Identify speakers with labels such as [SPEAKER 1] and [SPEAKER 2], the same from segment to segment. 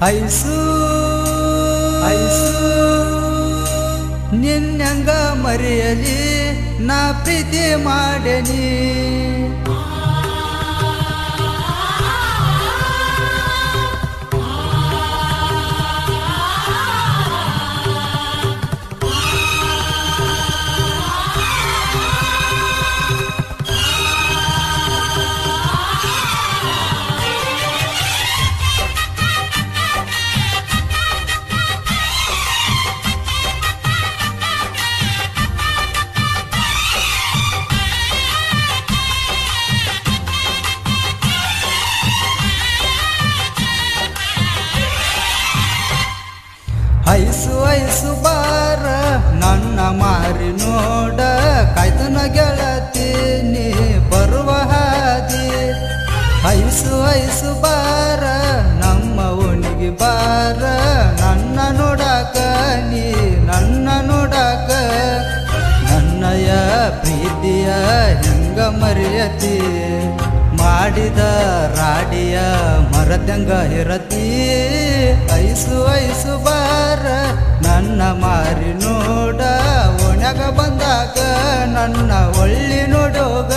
[SPEAKER 1] Ice ನಿನ್ನಂಗ ಮರೆಯಲಿ ನಾ ಪ್ರೀತಿ ಮಾಡನಿ ice ice ಬಾರ ನನ್ನ ಮಾರಿ ನೋಡ ಕಾಯ್ತನ ಗೆಳತೀನಿ ಬರುವ ಹಾದಿ ಐಸು ಐಸು ಬಾರ ನಮ್ಮ ಓಣಿಗೆ ಬಾರ ನನ್ನ ನೋಡಾಕ ನೀ ನನ್ನ ನೋಡಾಕ ನನ್ನಯ ಪ್ರೀತಿಯ ಹೆಂಗ ಮರೆಯತಿ ಮಾಡಿದ ರಾಡಿಯ ಮರದಂಗ ಇರತಿ ಐಸು ಐಸು ಬಾರ ನನ್ನ ಮಾರಿ ನೋಡ ಒಣಗ ಬಂದಾಗ ನನ್ನ ಒಳ್ಳಿ ನೋಡೋಗ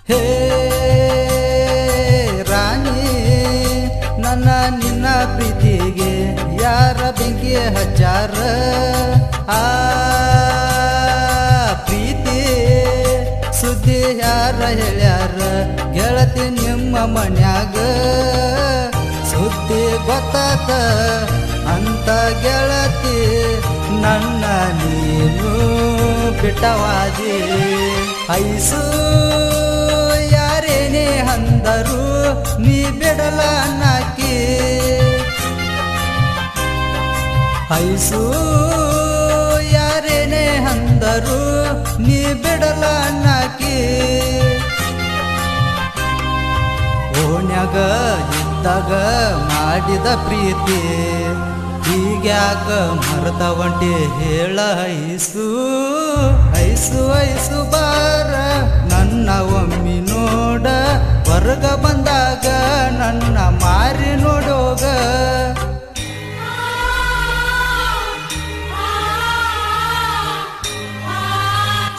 [SPEAKER 1] ಹೇ ರಾಣಿ ನನ್ನ ನಿನ್ನ ಪ್ರೀತಿಗೆ ಯಾರ ಬೆಂಕಿ ಹಚ್ಚಾರ ಆ ಪ್ರೀತಿ ಸುದ್ದಿ ಯಾರ ಹೇಳ್ಯಾರ ಗೆಳತಿ ನಿಮ್ಮ ಮನ್ಯಾಗ ಸುದ್ದಿ ಗೊತ್ತಾತ ಅಂತ ಗೆಳತಿ ನನ್ನ ನೀನು ಬಿಟ್ಟವಾದಿ ಐಸು ಯಾರೇನೇ ಅಂದರು ನೀ ಬಿಡಲ ನಾಕಿ ಐಸು ಯಾರೇನೇ ಅಂದರು ನೀ ಬಿಡಲ ನಾಕಿ ಓಣ್ಯಾಗ ಇದ್ದಾಗ ಮಾಡಿದ ಪ್ರೀತಿ ಹೀಗ್ಯಾಕ ಮರದ ಒಂಟಿ ಹೇಳ ಐಸು ಐಸು ಐಸು ಬಾರ ನನ್ನ ಒಮ್ಮಿ ನೋಡ ಹೊರಗ ಬಂದಾಗ ನನ್ನ ಮಾರಿ ನೋಡೋಗ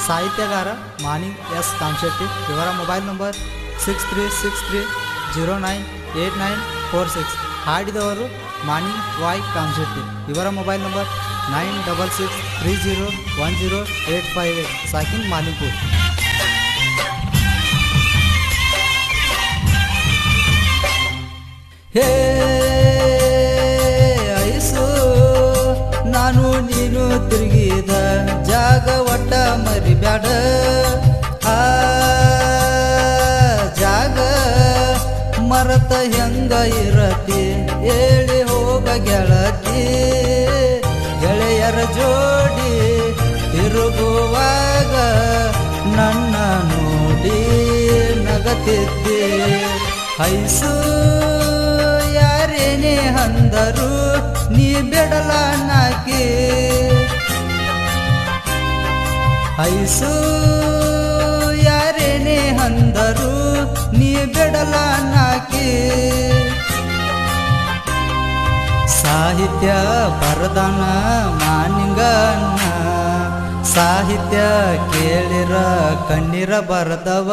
[SPEAKER 1] ಸಾಹಿತ್ಯಗಾರ ಮಾನಿಂಗ್ ಎಸ್ ಕಾಮಶೆಟ್ಟಿ ಇವರ ಮೊಬೈಲ್ ನಂಬರ್ 6363098946 ಹಾಡಿದವರು ಮಾನಿಂಗ್ ವಾಯ್ ಕಾಮಶೆಟ್ಟಿ ಇವರ ಮೊಬೈಲ್ ನಂಬರ್ 9663010858 ಸಾಕಿನ್ ಮಾಲಿಂಪುರ್ ಹೇ ಐಸು ನಾನು ನೀನು ತಿರುಗಿದ ಜಾಗ ಒಟ್ಟ ಮರಿಬ್ಯಾಡ ಆ ಜಾಗ ಮರತ ಹೆಂಗ ಇರತಿ ಹೇಳಿ ಹೋಗ ಗೆಳತಿ ಗೆಳೆಯರ ಜೋಡಿ ತಿರುಗುವಾಗ ನನ್ನ ನೋಡಿ ನಗತಿದ್ದೆ ಐಸು ಯಾರೇನೇ ಅಂದರು ನೀ ಬಿಡಲ ನಾಕಿ ಐಸು ಯಾರೇನೇ ಅಂದರು ನೀ ಬಿಡಲ ನಾಕಿ ಸಾಹಿತ್ಯ ಬರದಾನ ಮಾನಿಂಗನ್ನ ಸಾಹಿತ್ಯ ಕೇಳಿರ ಕಣ್ಣೀರ ಬರದವ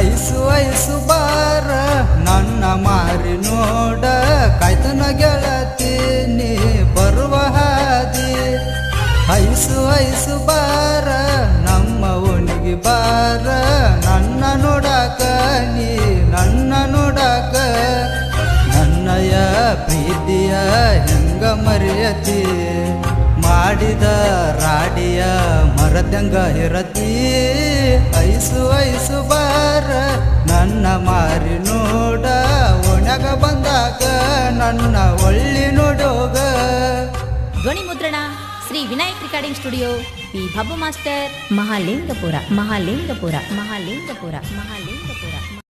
[SPEAKER 1] ಐಸು ಐಸು ಬಾರ ನನ್ನ ಮಾರಿ ನೋಡ ಕಾಯ್ತನ ಗೆಳತೀನಿ ಬರುವ ಹಾದಿ ಐಸು ಐಸು ಬಾರ ನಮ್ಮ ಓಣಿಗೆ ಬಾರ ನನ್ನ ನೋಡಾಕ ನೀ ನನ್ನ ನೋಡಾಕ ನನ್ನಯ ಪ್ರೀತಿಯ ಹೆಂಗ ಮರೆಯತಿ ಮಾಡಿದ ರಾಡಿಯ ಮರದಂಗ ಇರತಿ ಐಸು ಐಸು ಬಾರ ನನ್ನ ಮಾರಿ ನೋಡ ಒಣಗ ಬಂದಾಗ ನನ್ನ ಒಳ್ಳಿ ನೋಡೋಗ
[SPEAKER 2] ಧ್ವನಿ ಮುದ್ರಣ Shri Vinayak recording studio, P Bhabbu master, Mahalingapura.